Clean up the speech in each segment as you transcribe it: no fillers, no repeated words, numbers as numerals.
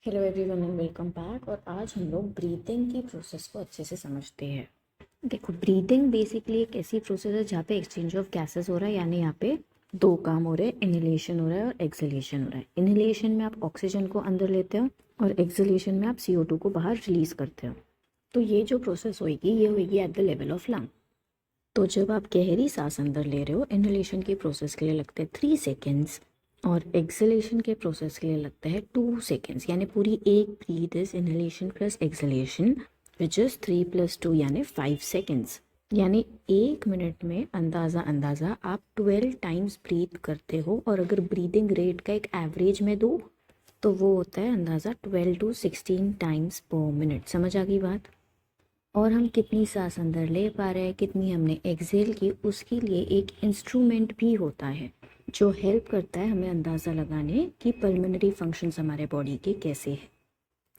Hello everyone and welcome back. और आज हम लोग ब्रीथिंग की प्रोसेस को अच्छे से समझते हैं। देखो, ब्रीथिंग बेसिकली एक ऐसी प्रोसेस है जहाँ पे एक्सचेंज ऑफ गैसेस हो रहा है, यानी यहाँ पे दो काम हो रहे हैं, इनहेलेशन हो रहा है और एक्सहेलेशन हो रहा है। इनहेलेशन में आप ऑक्सीजन को अंदर लेते हो और एक्सहेलेशन में आप CO2 को बाहर रिलीज करते हो। तो ये जो प्रोसेस होगी ये होगी at the level of lung. तो जब आप गहरी सांस अंदर ले रहे हो, इनहेलेशन की प्रोसेस के लिए लगते हैं 3 सेकेंड्स और एक्सहेलेशन के प्रोसेस के लिए लगता है 2 सेकेंड्स। यानी पूरी एक breath is inhalation plus exhalation which is 3 + 2 यानी 5 सेकेंड्स। यानी 1 मिनट में अंदाज़ा आप 12 टाइम्स ब्रीथ करते हो। और अगर ब्रीदिंग रेट का एक एवरेज में दो तो वो होता है अंदाज़ा 12 to 16 टाइम्स पर मिनट। समझ आ गई बात? और हम कितनी सांस अंदर ले पा रहे हैं, कितनी हमने एक्सहेल की, उसके लिए एक इंस्ट्रूमेंट भी होता है जो हेल्प करता है हमें अंदाज़ा लगाने कि पल्मोनरी फंक्शंस हमारे बॉडी के कैसे हैं।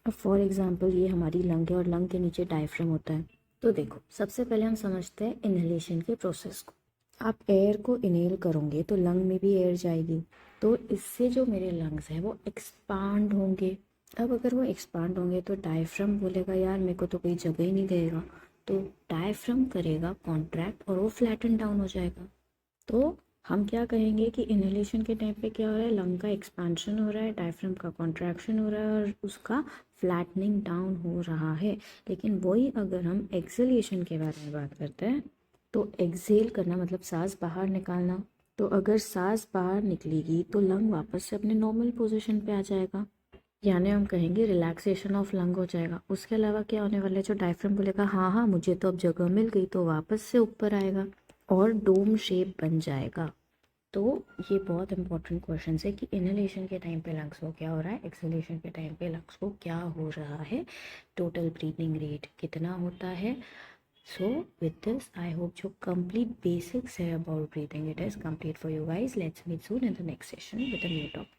अब फॉर एग्जांपल ये हमारी लंग है और लंग के नीचे डायफ्राम होता है। तो देखो, सबसे पहले हम समझते हैं इनहेलेशन के प्रोसेस को। आप एयर को इनहेल करोगे तो लंग में भी एयर जाएगी, तो इससे जो मेरे लंग्स हैं वो एक्सपांड होंगे। अब अगर वो एक्सपांड होंगे तो डायफ्राम बोलेगा यार मेरे को तो कोई जगह ही नहीं देगा, तो डायफ्राम करेगा कॉन्ट्रैक्ट और वो फ्लैटन डाउन हो जाएगा। तो हम क्या कहेंगे कि इनहेलेशन के टाइम पे क्या हो रहा है, लंग का एक्सपेंशन हो रहा है, डायफ्राम का कॉन्ट्रैक्शन हो रहा है और उसका फ्लैटनिंग डाउन हो रहा है। लेकिन वही अगर हम एक्सहेलेशन के बारे में बात करते हैं तो एक्सहेल करना मतलब सांस बाहर निकालना। तो अगर सांस बाहर निकलेगी तो लंग वापस से अपने नॉर्मल पोजीशन पे आ जाएगा, यानी हम कहेंगे रिलैक्सेशन ऑफ लंग हो जाएगा। उसके अलावा क्या होने वाला है, जो डायफ्राम बोलेगा हाँ हाँ मुझे तो अब जगह मिल गई, तो वापस से ऊपर आएगा और डोम शेप बन जाएगा। तो ये बहुत इंपॉर्टेंट क्वेश्चन है कि इनहेलेशन के टाइम पे लंग्स को क्या हो रहा है, एक्सहेलेशन के टाइम पे लंग्स को क्या हो रहा है, टोटल ब्रीथिंग रेट कितना होता है। So with this I hope जो कंप्लीट बेसिक्स है about breathing it is complete for you guys. Let's meet soon in the next session with a new topic.